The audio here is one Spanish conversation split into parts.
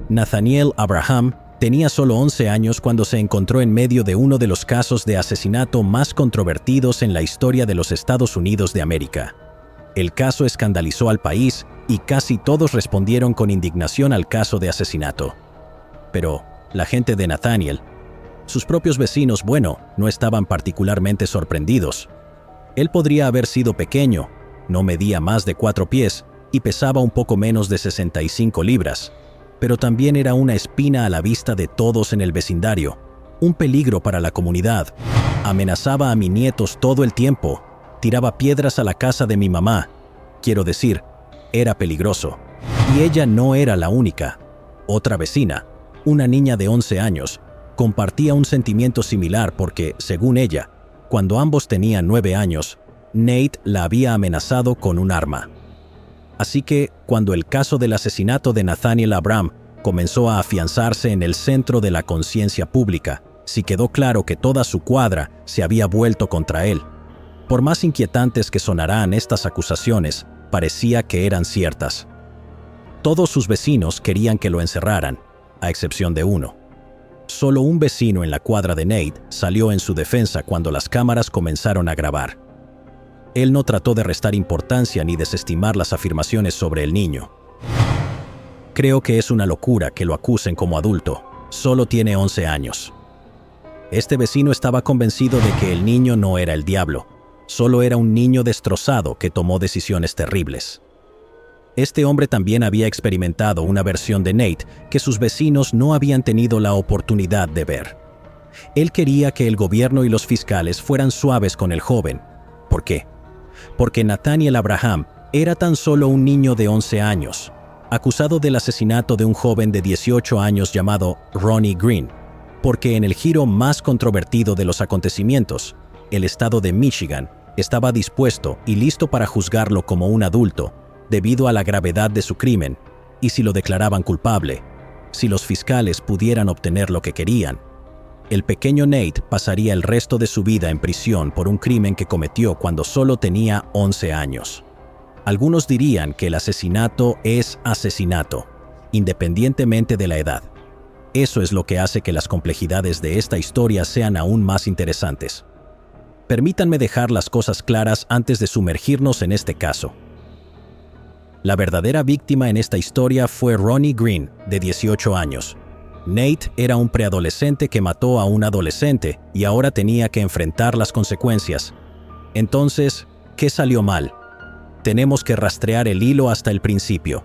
Nathaniel Abraham tenía solo 11 años cuando se encontró en medio de uno de los casos de asesinato más controvertidos en la historia de los Estados Unidos de América. El caso escandalizó al país y casi todos respondieron con indignación al caso de asesinato. Pero la gente de Nathaniel, sus propios vecinos, no estaban particularmente sorprendidos. Él podría haber sido pequeño, no medía más de 4 pies y pesaba un poco menos de 65 libras, pero también era una espina a la vista de todos en el vecindario, un peligro para la comunidad. Amenazaba a mis nietos todo el tiempo, tiraba piedras a la casa de mi mamá. Quiero decir, era peligroso. Y ella no era la única. Otra vecina, una niña de 11 años, compartía un sentimiento similar porque, según ella, cuando ambos tenían 9 años, Nate la había amenazado con un arma. Así que, cuando el caso del asesinato de Nathaniel Abraham comenzó a afianzarse en el centro de la conciencia pública, sí quedó claro que toda su cuadra se había vuelto contra él. Por más inquietantes que sonaran estas acusaciones, parecía que eran ciertas. Todos sus vecinos querían que lo encerraran, a excepción de uno. Solo un vecino en la cuadra de Nate salió en su defensa cuando las cámaras comenzaron a grabar. Él no trató de restar importancia ni desestimar las afirmaciones sobre el niño. Creo que es una locura que lo acusen como adulto. Solo tiene 11 años. Este vecino estaba convencido de que el niño no era el diablo. Solo era un niño destrozado que tomó decisiones terribles. Este hombre también había experimentado una versión de Nate que sus vecinos no habían tenido la oportunidad de ver. Él quería que el gobierno y los fiscales fueran suaves con el joven. ¿Por qué? Porque Nathaniel Abraham era tan solo un niño de 11 años, acusado del asesinato de un joven de 18 años llamado Ronnie Green, porque en el giro más controvertido de los acontecimientos, el estado de Michigan estaba dispuesto y listo para juzgarlo como un adulto, debido a la gravedad de su crimen, y si lo declaraban culpable, si los fiscales pudieran obtener lo que querían. El pequeño Nate pasaría el resto de su vida en prisión por un crimen que cometió cuando solo tenía 11 años. Algunos dirían que el asesinato es asesinato, independientemente de la edad. Eso es lo que hace que las complejidades de esta historia sean aún más interesantes. Permítanme dejar las cosas claras antes de sumergirnos en este caso. La verdadera víctima en esta historia fue Ronnie Green, de 18 años. Nate era un preadolescente que mató a un adolescente y ahora tenía que enfrentar las consecuencias. Entonces, ¿qué salió mal? Tenemos que rastrear el hilo hasta el principio.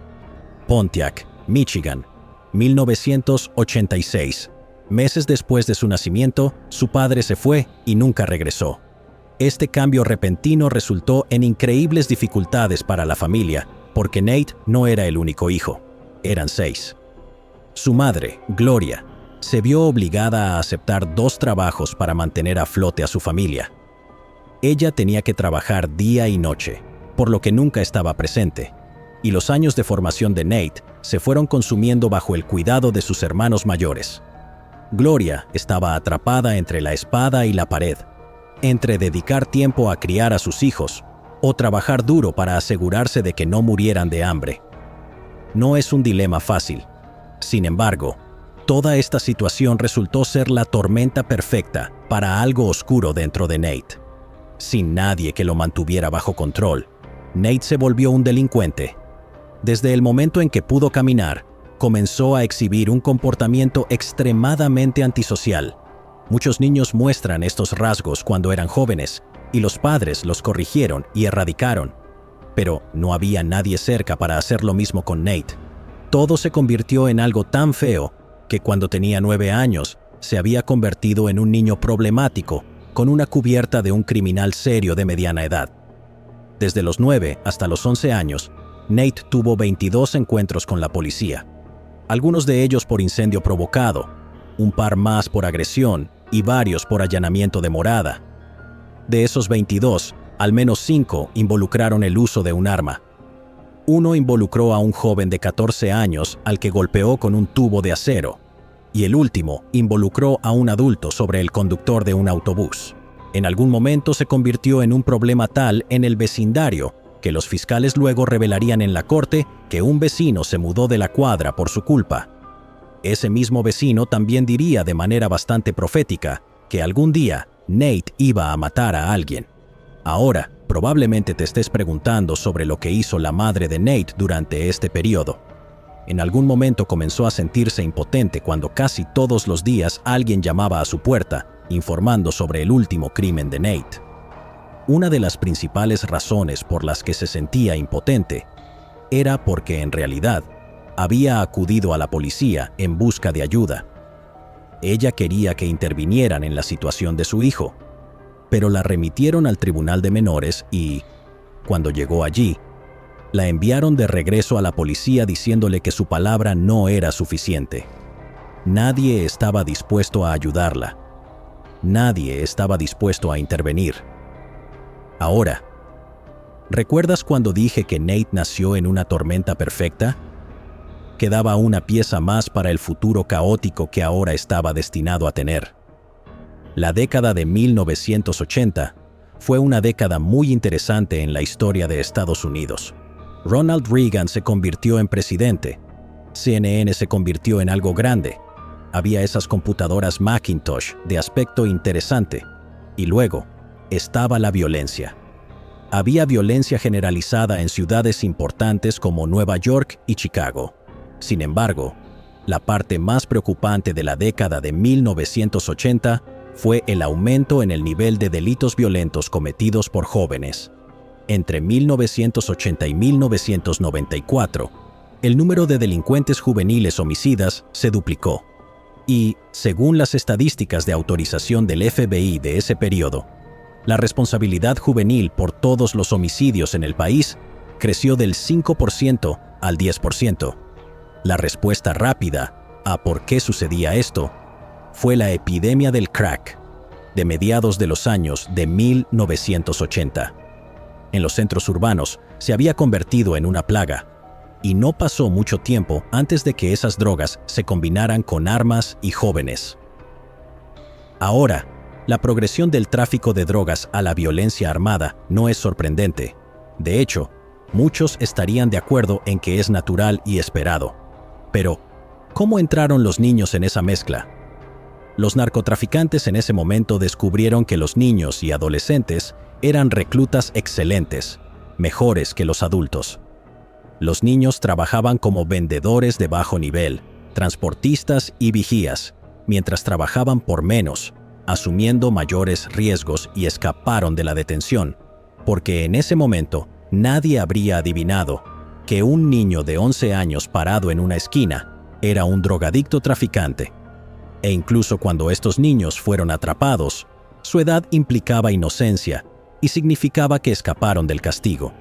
Pontiac, Michigan, 1986. Meses después de su nacimiento, su padre se fue y nunca regresó. Este cambio repentino resultó en increíbles dificultades para la familia, porque Nate no era el único hijo. Eran 6. Su madre, Gloria, se vio obligada a aceptar 2 trabajos para mantener a flote a su familia. Ella tenía que trabajar día y noche, por lo que nunca estaba presente, y los años de formación de Nate se fueron consumiendo bajo el cuidado de sus hermanos mayores. Gloria estaba atrapada entre la espada y la pared, entre dedicar tiempo a criar a sus hijos o trabajar duro para asegurarse de que no murieran de hambre. No es un dilema fácil. Sin embargo, toda esta situación resultó ser la tormenta perfecta para algo oscuro dentro de Nate. Sin nadie que lo mantuviera bajo control, Nate se volvió un delincuente. Desde el momento en que pudo caminar, comenzó a exhibir un comportamiento extremadamente antisocial. Muchos niños muestran estos rasgos cuando eran jóvenes, y los padres los corrigieron y erradicaron. Pero no había nadie cerca para hacer lo mismo con Nate. Todo se convirtió en algo tan feo que cuando tenía 9 años se había convertido en un niño problemático con una cubierta de un criminal serio de mediana edad. Desde los 9 hasta los 11 años, Nate tuvo 22 encuentros con la policía, algunos de ellos por incendio provocado, un par más por agresión y varios por allanamiento de morada. De esos 22, al menos 5 involucraron el uso de un arma. Uno involucró a un joven de 14 años al que golpeó con un tubo de acero, y el último involucró a un adulto sobre el conductor de un autobús. En algún momento se convirtió en un problema tal en el vecindario que los fiscales luego revelarían en la corte que un vecino se mudó de la cuadra por su culpa. Ese mismo vecino también diría de manera bastante profética que algún día Nate iba a matar a alguien. Ahora, probablemente te estés preguntando sobre lo que hizo la madre de Nate durante este periodo. En algún momento comenzó a sentirse impotente cuando casi todos los días alguien llamaba a su puerta, informando sobre el último crimen de Nate. Una de las principales razones por las que se sentía impotente era porque en realidad había acudido a la policía en busca de ayuda. Ella quería que intervinieran en la situación de su hijo, pero la remitieron al tribunal de menores y, cuando llegó allí, la enviaron de regreso a la policía diciéndole que su palabra no era suficiente. Nadie estaba dispuesto a ayudarla. Nadie estaba dispuesto a intervenir. Ahora, ¿recuerdas cuando dije que Nate nació en una tormenta perfecta? Quedaba una pieza más para el futuro caótico que ahora estaba destinado a tener. La década de 1980 fue una década muy interesante en la historia de Estados Unidos. Ronald Reagan se convirtió en presidente. CNN se convirtió en algo grande. Había esas computadoras Macintosh de aspecto interesante. Y luego estaba la violencia. Había violencia generalizada en ciudades importantes como Nueva York y Chicago. Sin embargo, la parte más preocupante de la década de 1980 fue el aumento en el nivel de delitos violentos cometidos por jóvenes. Entre 1980 y 1994, el número de delincuentes juveniles homicidas se duplicó. Y, según las estadísticas de autorización del FBI de ese periodo, la responsabilidad juvenil por todos los homicidios en el país creció del 5% al 10%. La respuesta rápida a por qué sucedía esto fue la epidemia del crack de mediados de los años de 1980. En los centros urbanos se había convertido en una plaga, y no pasó mucho tiempo antes de que esas drogas se combinaran con armas y jóvenes. Ahora, la progresión del tráfico de drogas a la violencia armada no es sorprendente. De hecho, muchos estarían de acuerdo en que es natural y esperado. Pero, ¿cómo entraron los niños en esa mezcla? Los narcotraficantes en ese momento descubrieron que los niños y adolescentes eran reclutas excelentes, mejores que los adultos. Los niños trabajaban como vendedores de bajo nivel, transportistas y vigías, mientras trabajaban por menos, asumiendo mayores riesgos y escaparon de la detención, porque en ese momento nadie habría adivinado que un niño de 11 años parado en una esquina era un drogadicto traficante. E incluso cuando estos niños fueron atrapados, su edad implicaba inocencia y significaba que escaparon del castigo.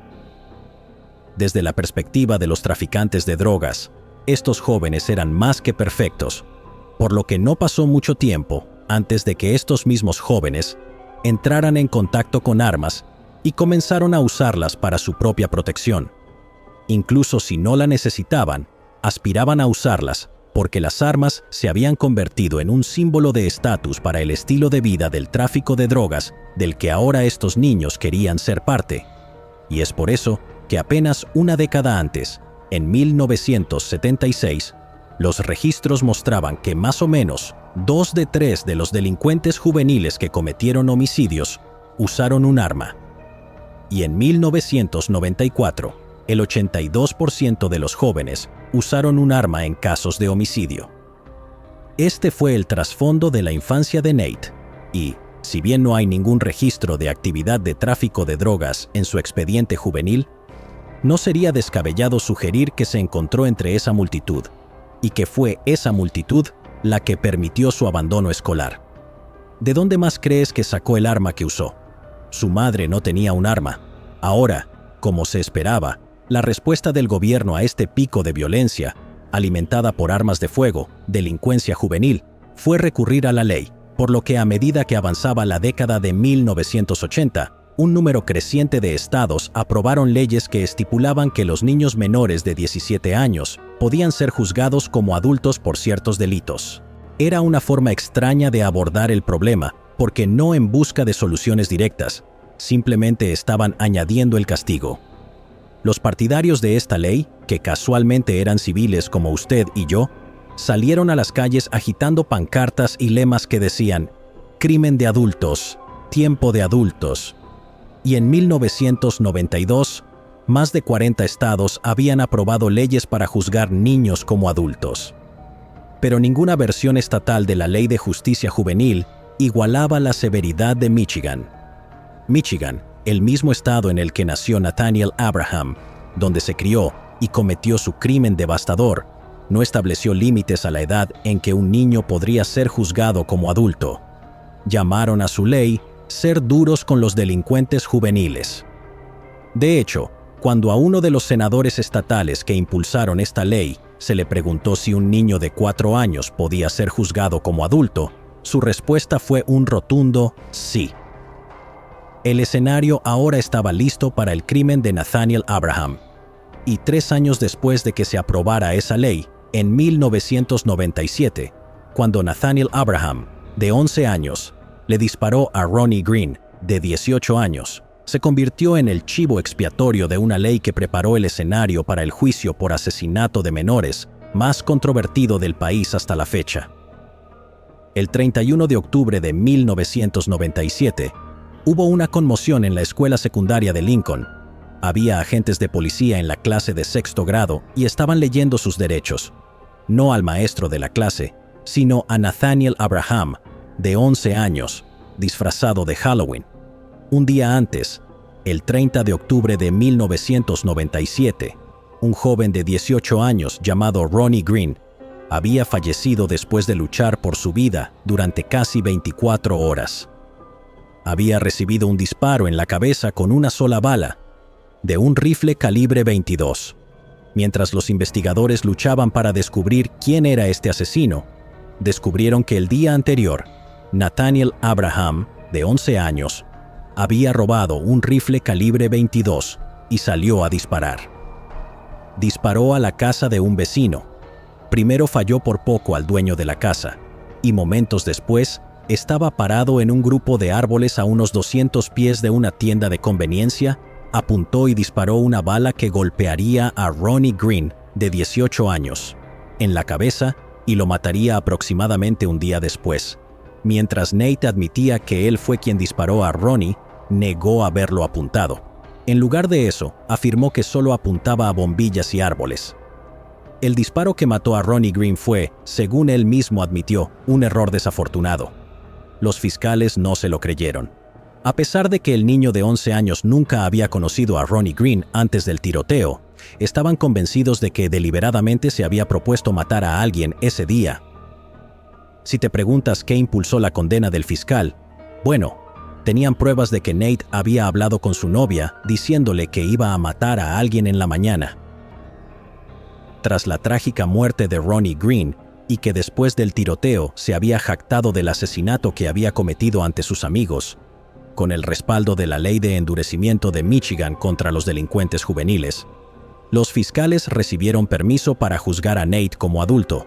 Desde la perspectiva de los traficantes de drogas, estos jóvenes eran más que perfectos, por lo que no pasó mucho tiempo antes de que estos mismos jóvenes entraran en contacto con armas y comenzaron a usarlas para su propia protección. Incluso si no la necesitaban, aspiraban a usarlas porque las armas se habían convertido en un símbolo de estatus para el estilo de vida del tráfico de drogas del que ahora estos niños querían ser parte. Y es por eso que apenas una década antes, en 1976, los registros mostraban que más o menos 2 de 3 de los delincuentes juveniles que cometieron homicidios usaron un arma. Y en 1994, el 82% de los jóvenes usaron un arma en casos de homicidio. Este fue el trasfondo de la infancia de Nate, y, si bien no hay ningún registro de actividad de tráfico de drogas en su expediente juvenil, no sería descabellado sugerir que se encontró entre esa multitud, y que fue esa multitud la que permitió su abandono escolar. ¿De dónde más crees que sacó el arma que usó? Su madre no tenía un arma. Ahora, como se esperaba, la respuesta del gobierno a este pico de violencia, alimentada por armas de fuego, delincuencia juvenil, fue recurrir a la ley, por lo que a medida que avanzaba la década de 1980, un número creciente de estados aprobaron leyes que estipulaban que los niños menores de 17 años podían ser juzgados como adultos por ciertos delitos. Era una forma extraña de abordar el problema, porque no en busca de soluciones directas, simplemente estaban añadiendo el castigo. Los partidarios de esta ley, que casualmente eran civiles como usted y yo, salieron a las calles agitando pancartas y lemas que decían «Crimen de adultos», «Tiempo de adultos». Y en 1992, más de 40 estados habían aprobado leyes para juzgar niños como adultos. Pero ninguna versión estatal de la Ley de Justicia Juvenil igualaba la severidad de Michigan. Michigan, el mismo estado en el que nació Nathaniel Abraham, donde se crió y cometió su crimen devastador, no estableció límites a la edad en que un niño podría ser juzgado como adulto. Llamaron a su ley ser duros con los delincuentes juveniles. De hecho, cuando a uno de los senadores estatales que impulsaron esta ley se le preguntó si un niño de 4 años podía ser juzgado como adulto, su respuesta fue un rotundo sí. El escenario ahora estaba listo para el crimen de Nathaniel Abraham. Y 3 años después de que se aprobara esa ley, en 1997, cuando Nathaniel Abraham, de 11 años, le disparó a Ronnie Green, de 18 años, se convirtió en el chivo expiatorio de una ley que preparó el escenario para el juicio por asesinato de menores más controvertido del país hasta la fecha. El 31 de octubre de 1997, hubo una conmoción en la escuela secundaria de Lincoln. Había agentes de policía en la clase de 6º grado y estaban leyendo sus derechos, no al maestro de la clase, sino a Nathaniel Abraham, de 11 años, disfrazado de Halloween. Un día antes, el 30 de octubre de 1997, un joven de 18 años llamado Ronnie Green había fallecido después de luchar por su vida durante casi 24 horas. Había recibido un disparo en la cabeza con una sola bala, de un rifle calibre 22. Mientras los investigadores luchaban para descubrir quién era este asesino, descubrieron que el día anterior, Nathaniel Abraham, de 11 años, había robado un rifle calibre 22 y salió a disparar. Disparó a la casa de un vecino. Primero falló por poco al dueño de la casa, y momentos después estaba parado en un grupo de árboles a unos 200 pies de una tienda de conveniencia, apuntó y disparó una bala que golpearía a Ronnie Green, de 18 años, en la cabeza y lo mataría aproximadamente un día después. Mientras Nate admitía que él fue quien disparó a Ronnie, negó haberlo apuntado. En lugar de eso, afirmó que solo apuntaba a bombillas y árboles. El disparo que mató a Ronnie Green fue, según él mismo admitió, un error desafortunado. Los fiscales no se lo creyeron. A pesar de que el niño de 11 años nunca había conocido a Ronnie Green antes del tiroteo, estaban convencidos de que deliberadamente se había propuesto matar a alguien ese día. Si te preguntas qué impulsó la condena del fiscal, bueno, tenían pruebas de que Nate había hablado con su novia diciéndole que iba a matar a alguien en la mañana. Tras la trágica muerte de Ronnie Green, y que después del tiroteo se había jactado del asesinato que había cometido ante sus amigos, con el respaldo de la ley de endurecimiento de Michigan contra los delincuentes juveniles, los fiscales recibieron permiso para juzgar a Nate como adulto,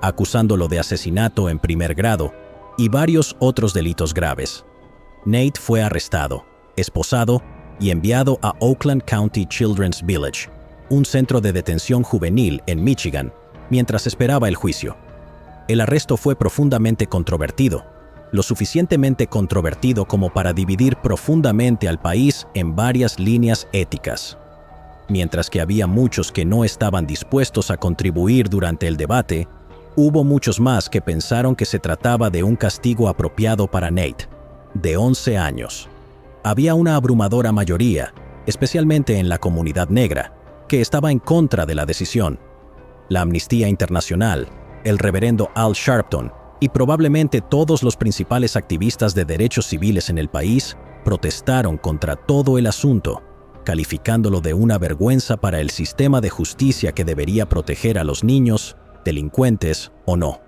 acusándolo de asesinato en primer grado y varios otros delitos graves. Nate fue arrestado, esposado y enviado a Oakland County Children's Village, un centro de detención juvenil en Michigan, mientras esperaba el juicio. El arresto fue profundamente controvertido, lo suficientemente controvertido como para dividir profundamente al país en varias líneas éticas. Mientras que había muchos que no estaban dispuestos a contribuir durante el debate, hubo muchos más que pensaron que se trataba de un castigo apropiado para Nate, de 11 años. Había una abrumadora mayoría, especialmente en la comunidad negra, que estaba en contra de la decisión. La Amnistía Internacional, el reverendo Al Sharpton y probablemente todos los principales activistas de derechos civiles en el país protestaron contra todo el asunto, calificándolo de una vergüenza para el sistema de justicia que debería proteger a los niños, delincuentes o no.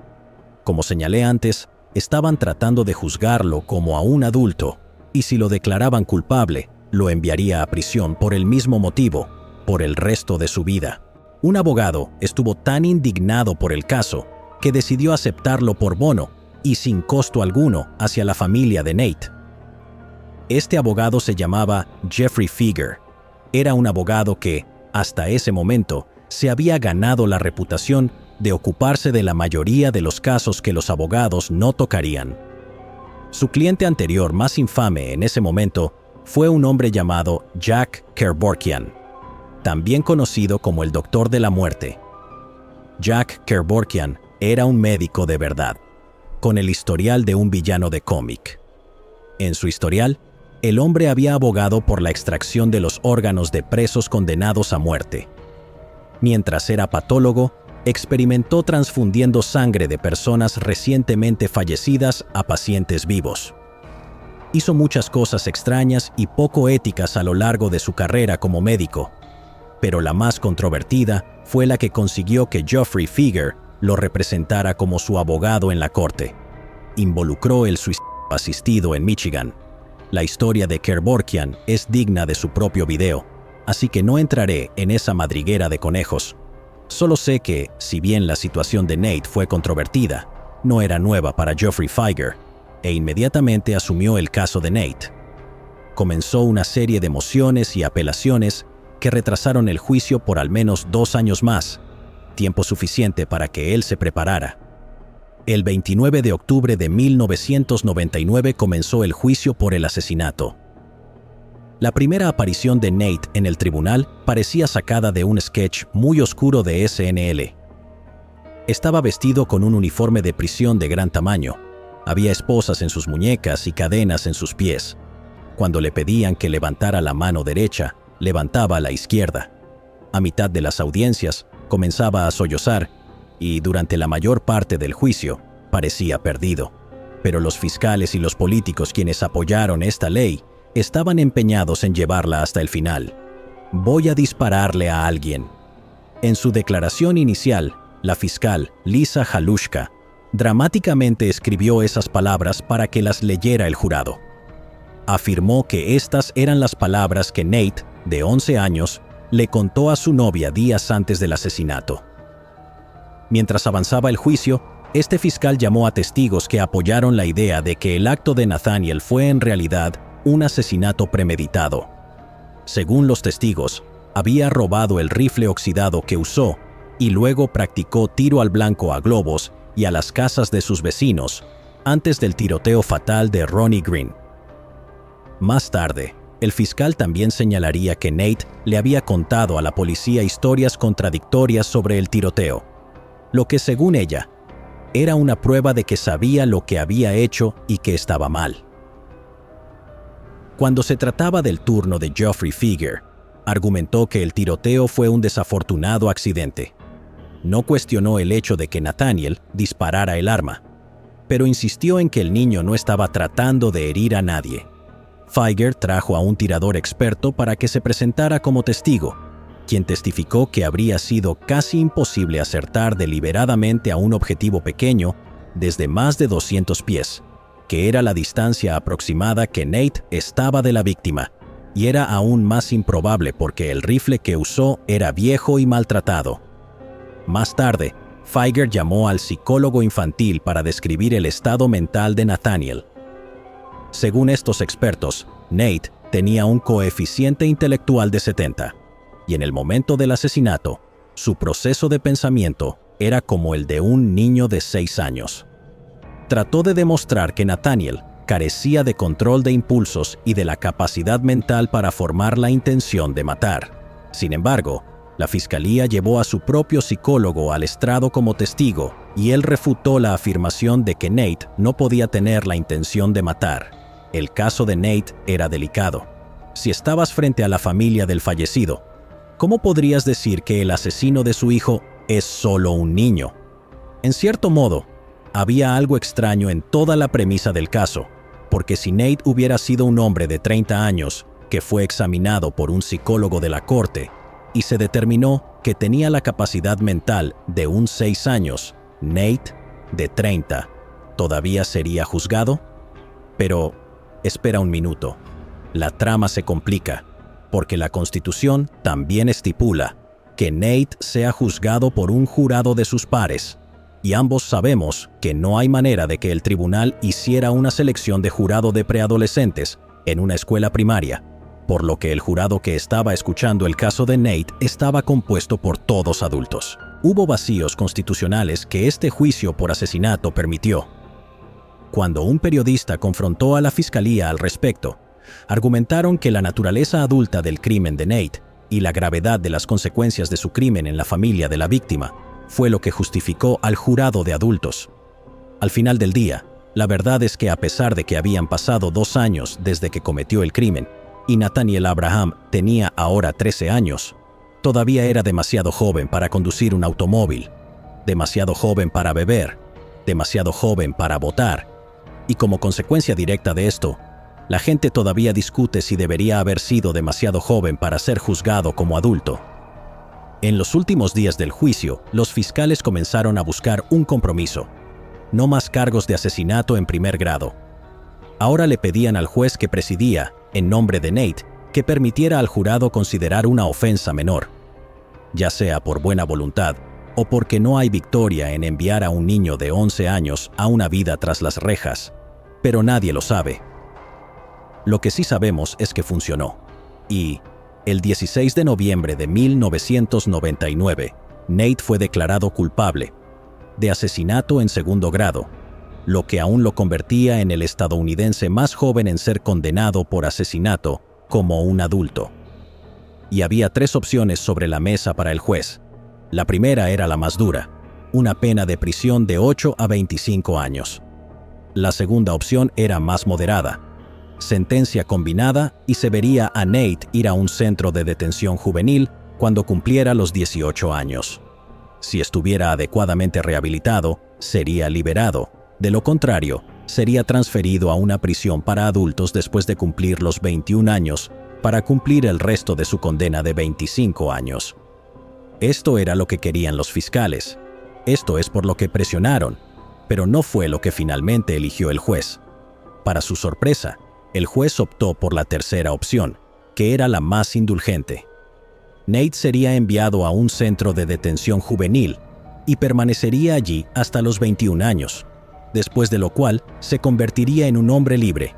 Como señalé antes, estaban tratando de juzgarlo como a un adulto, y si lo declaraban culpable, lo enviaría a prisión por el mismo motivo, por el resto de su vida. Un abogado estuvo tan indignado por el caso que decidió aceptarlo por bono y sin costo alguno hacia la familia de Nate. Este abogado se llamaba Jeffrey Fieger. Era un abogado que, hasta ese momento, se había ganado la reputación de ocuparse de la mayoría de los casos que los abogados no tocarían. Su cliente anterior más infame en ese momento fue un hombre llamado Jack Kevorkian, también conocido como el Doctor de la Muerte. Jack Kevorkian era un médico de verdad, con el historial de un villano de cómic. En su historial, el hombre había abogado por la extracción de los órganos de presos condenados a muerte. Mientras era patólogo, experimentó transfundiendo sangre de personas recientemente fallecidas a pacientes vivos. Hizo muchas cosas extrañas y poco éticas a lo largo de su carrera como médico, pero la más controvertida fue la que consiguió que Geoffrey Fieger lo representara como su abogado en la corte. Involucró el suicidio asistido en Michigan. La historia de Kevorkian es digna de su propio video, así que no entraré en esa madriguera de conejos. Solo sé que, si bien la situación de Nate fue controvertida, no era nueva para Geoffrey Fieger, e inmediatamente asumió el caso de Nate. Comenzó una serie de mociones y apelaciones que retrasaron el juicio por al menos 2 años más, tiempo suficiente para que él se preparara. El 29 de octubre de 1999 comenzó el juicio por el asesinato. La primera aparición de Nate en el tribunal parecía sacada de un sketch muy oscuro de SNL. Estaba vestido con un uniforme de prisión de gran tamaño. Había esposas en sus muñecas y cadenas en sus pies. Cuando le pedían que levantara la mano derecha, levantaba la izquierda. A mitad de las audiencias, comenzaba a sollozar y durante la mayor parte del juicio parecía perdido. Pero los fiscales y los políticos quienes apoyaron esta ley estaban empeñados en llevarla hasta el final. Voy a dispararle a alguien. En su declaración inicial, la fiscal Lisa Halushka dramáticamente escribió esas palabras para que las leyera el jurado. Afirmó que estas eran las palabras que Nate, de 11 años, le contó a su novia días antes del asesinato. Mientras avanzaba el juicio, este fiscal llamó a testigos que apoyaron la idea de que el acto de Nathaniel fue en realidad un asesinato premeditado. Según los testigos, había robado el rifle oxidado que usó y luego practicó tiro al blanco a globos y a las casas de sus vecinos antes del tiroteo fatal de Ronnie Green. Más tarde, el fiscal también señalaría que Nate le había contado a la policía historias contradictorias sobre el tiroteo, lo que, según ella, era una prueba de que sabía lo que había hecho y que estaba mal. Cuando se trataba del turno de Geoffrey Fieger, argumentó que el tiroteo fue un desafortunado accidente. No cuestionó el hecho de que Nathaniel disparara el arma, pero insistió en que el niño no estaba tratando de herir a nadie. Fieger trajo a un tirador experto para que se presentara como testigo, quien testificó que habría sido casi imposible acertar deliberadamente a un objetivo pequeño desde más de 200 pies, que era la distancia aproximada que Nate estaba de la víctima, y era aún más improbable porque el rifle que usó era viejo y maltratado. Más tarde, Fieger llamó al psicólogo infantil para describir el estado mental de Nathaniel. Según estos expertos, Nate tenía un coeficiente intelectual de 70, y en el momento del asesinato, su proceso de pensamiento era como el de un niño de 6 años. Trató de demostrar que Nathaniel carecía de control de impulsos y de la capacidad mental para formar la intención de matar. Sin embargo, la fiscalía llevó a su propio psicólogo al estrado como testigo y él refutó la afirmación de que Nate no podía tener la intención de matar. El caso de Nate era delicado. Si estabas frente a la familia del fallecido, ¿cómo podrías decir que el asesino de su hijo es solo un niño? En cierto modo, había algo extraño en toda la premisa del caso, porque si Nate hubiera sido un hombre de 30 años que fue examinado por un psicólogo de la corte y se determinó que tenía la capacidad mental de un 6 años, Nate, de 30, ¿todavía sería juzgado? Pero, espera un minuto. La trama se complica, porque la Constitución también estipula que Nate sea juzgado por un jurado de sus pares, y ambos sabemos que no hay manera de que el tribunal hiciera una selección de jurado de preadolescentes en una escuela primaria, por lo que el jurado que estaba escuchando el caso de Nate estaba compuesto por todos adultos. Hubo vacíos constitucionales que este juicio por asesinato permitió. Cuando un periodista confrontó a la fiscalía al respecto, argumentaron que la naturaleza adulta del crimen de Nate y la gravedad de las consecuencias de su crimen en la familia de la víctima fue lo que justificó al jurado de adultos. Al final del día, la verdad es que a pesar de que habían pasado 2 años desde que cometió el crimen y Nathaniel Abraham tenía ahora 13 años, todavía era demasiado joven para conducir un automóvil, demasiado joven para beber, demasiado joven para votar, y como consecuencia directa de esto, la gente todavía discute si debería haber sido demasiado joven para ser juzgado como adulto. En los últimos días del juicio, los fiscales comenzaron a buscar un compromiso. No más cargos de asesinato en primer grado. Ahora le pedían al juez que presidía, en nombre de Nate, que permitiera al jurado considerar una ofensa menor, ya sea por buena voluntad o porque no hay victoria en enviar a un niño de 11 años a una vida tras las rejas, pero nadie lo sabe. Lo que sí sabemos es que funcionó, y el 16 de noviembre de 1999, Nate fue declarado culpable de asesinato en segundo grado, lo que aún lo convertía en el estadounidense más joven en ser condenado por asesinato como un adulto. Y había 3 opciones sobre la mesa para el juez. La primera era la más dura, una pena de prisión de 8 a 25 años. La segunda opción era más moderada, sentencia combinada, y se vería a Nate ir a un centro de detención juvenil cuando cumpliera los 18 años. Si estuviera adecuadamente rehabilitado, sería liberado. De lo contrario, sería transferido a una prisión para adultos después de cumplir los 21 años para cumplir el resto de su condena de 25 años. Esto era lo que querían los fiscales. Esto es por lo que presionaron, pero no fue lo que finalmente eligió el juez. Para su sorpresa, el juez optó por la tercera opción, que era la más indulgente. Nate sería enviado a un centro de detención juvenil y permanecería allí hasta los 21 años, después de lo cual se convertiría en un hombre libre.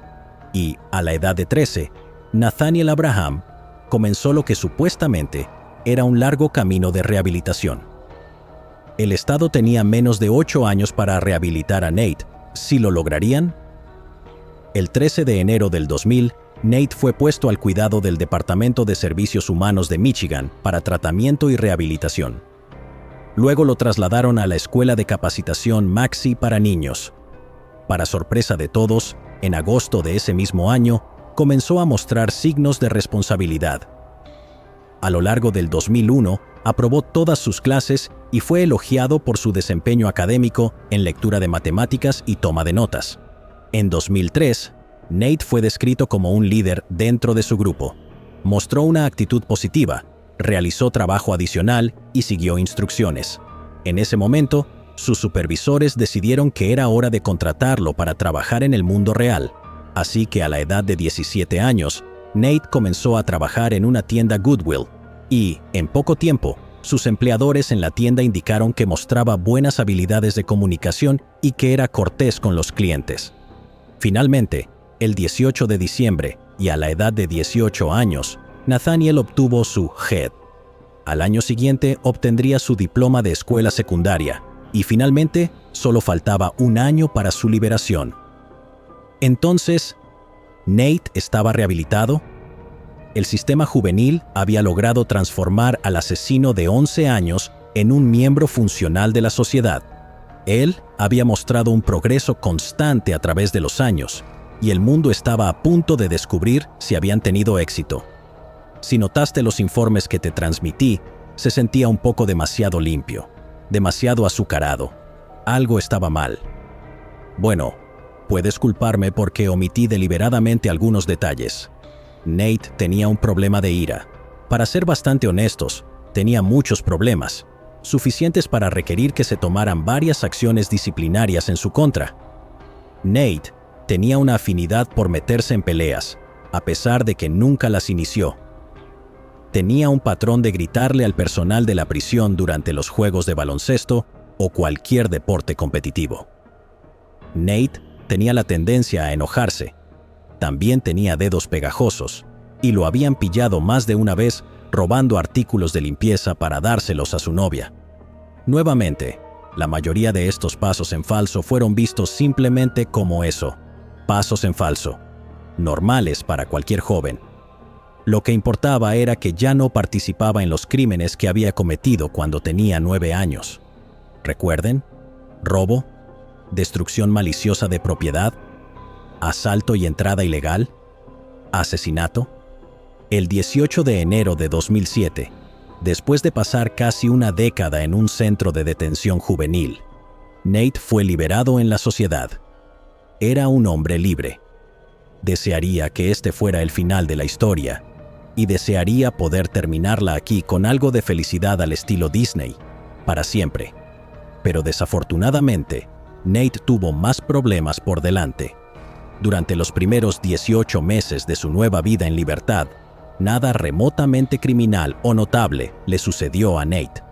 Y, a la edad de 13, Nathaniel Abraham comenzó lo que supuestamente era un largo camino de rehabilitación. El Estado tenía menos de 8 años para rehabilitar a Nate. ¿Sí lo lograrían? El 13 de enero del 2000, Nate fue puesto al cuidado del Departamento de Servicios Humanos de Michigan para tratamiento y rehabilitación. Luego lo trasladaron a la Escuela de Capacitación Maxi para niños. Para sorpresa de todos, en agosto de ese mismo año, comenzó a mostrar signos de responsabilidad. A lo largo del 2001, aprobó todas sus clases y fue elogiado por su desempeño académico en lectura de matemáticas y toma de notas. En 2003, Nate fue descrito como un líder dentro de su grupo. Mostró una actitud positiva, realizó trabajo adicional y siguió instrucciones. En ese momento, sus supervisores decidieron que era hora de contratarlo para trabajar en el mundo real. Así que a la edad de 17 años, Nate comenzó a trabajar en una tienda Goodwill y, en poco tiempo, sus empleadores en la tienda indicaron que mostraba buenas habilidades de comunicación y que era cortés con los clientes. Finalmente, el 18 de diciembre, y a la edad de 18 años, Nathaniel obtuvo su GED. Al año siguiente obtendría su diploma de escuela secundaria y finalmente solo faltaba un año para su liberación. Entonces, ¿Nate estaba rehabilitado? El sistema juvenil había logrado transformar al asesino de 11 años en un miembro funcional de la sociedad. Él había mostrado un progreso constante a través de los años, y el mundo estaba a punto de descubrir si habían tenido éxito. Si notaste los informes que te transmití, se sentía un poco demasiado limpio, demasiado azucarado. Algo estaba mal. Bueno, puedes culparme porque omití deliberadamente algunos detalles. Nate tenía un problema de ira. Para ser bastante honestos, tenía muchos problemas, suficientes para requerir que se tomaran varias acciones disciplinarias en su contra. Nate tenía una afinidad por meterse en peleas, a pesar de que nunca las inició. Tenía un patrón de gritarle al personal de la prisión durante los juegos de baloncesto o cualquier deporte competitivo. Nate tenía la tendencia a enojarse. También tenía dedos pegajosos, y lo habían pillado más de una vez robando artículos de limpieza para dárselos a su novia. Nuevamente, la mayoría de estos pasos en falso fueron vistos simplemente como eso, pasos en falso, normales para cualquier joven. Lo que importaba era que ya no participaba en los crímenes que había cometido cuando tenía 9 años. ¿Recuerden? Robo, destrucción maliciosa de propiedad, asalto y entrada ilegal, asesinato. El 18 de enero de 2007, después de pasar casi una década en un centro de detención juvenil, Nate fue liberado en la sociedad. Era un hombre libre. Desearía que este fuera el final de la historia, y desearía poder terminarla aquí con algo de felicidad al estilo Disney, para siempre. Pero desafortunadamente, Nate tuvo más problemas por delante. Durante los primeros 18 meses de su nueva vida en libertad, nada remotamente criminal o notable le sucedió a Nate.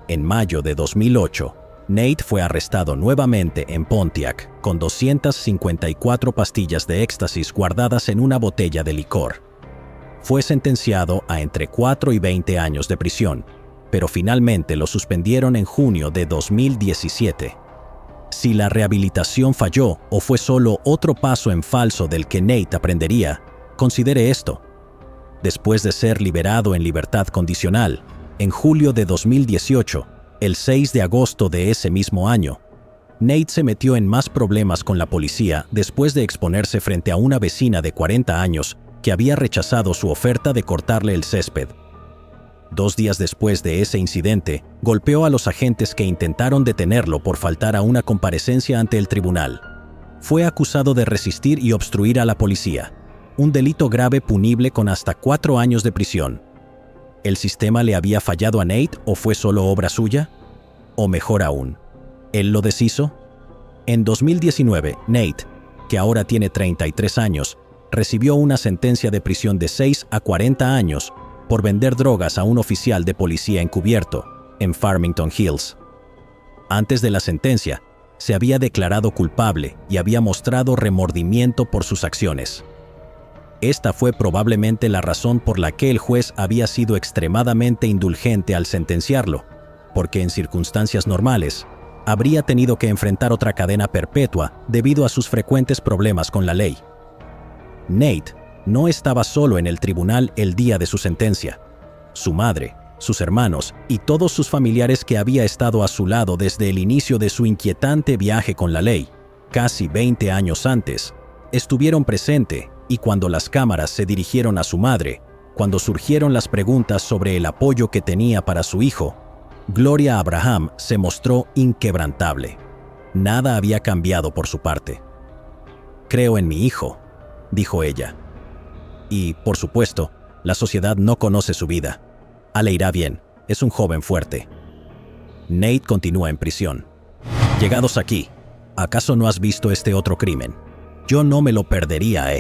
En mayo de 2008, Nate fue arrestado nuevamente en Pontiac con 254 pastillas de éxtasis guardadas en una botella de licor. Fue sentenciado a entre 4 y 20 años de prisión, pero finalmente lo suspendieron en junio de 2017. Si la rehabilitación falló o fue solo otro paso en falso del que Nate aprendería, considere esto. Después de ser liberado en libertad condicional, en julio de 2018, el 6 de agosto de ese mismo año, Nate se metió en más problemas con la policía después de exponerse frente a una vecina de 40 años que había rechazado su oferta de cortarle el césped. 2 días después de ese incidente, golpeó a los agentes que intentaron detenerlo por faltar a una comparecencia ante el tribunal. Fue acusado de resistir y obstruir a la policía, un delito grave punible con hasta 4 años de prisión. ¿El sistema le había fallado a Nate o fue solo obra suya? O mejor aún, ¿él lo deshizo? En 2019, Nate, que ahora tiene 33 años, recibió una sentencia de prisión de 6 a 40 años por vender drogas a un oficial de policía encubierto en Farmington Hills. Antes de la sentencia, se había declarado culpable y había mostrado remordimiento por sus acciones. Esta fue probablemente la razón por la que el juez había sido extremadamente indulgente al sentenciarlo, porque en circunstancias normales, habría tenido que enfrentar otra cadena perpetua debido a sus frecuentes problemas con la ley. Nate no estaba solo en el tribunal el día de su sentencia. Su madre, sus hermanos y todos sus familiares que había estado a su lado desde el inicio de su inquietante viaje con la ley, casi 20 años antes, estuvieron presentes y cuando las cámaras se dirigieron a su madre, cuando surgieron las preguntas sobre el apoyo que tenía para su hijo, Gloria Abraham se mostró inquebrantable. Nada había cambiado por su parte. «Creo en mi hijo», dijo ella. Y, por supuesto, la sociedad no conoce su vida. Le irá bien, es un joven fuerte. Nate continúa en prisión. Llegados aquí, ¿acaso no has visto este otro crimen? Yo no me lo perdería,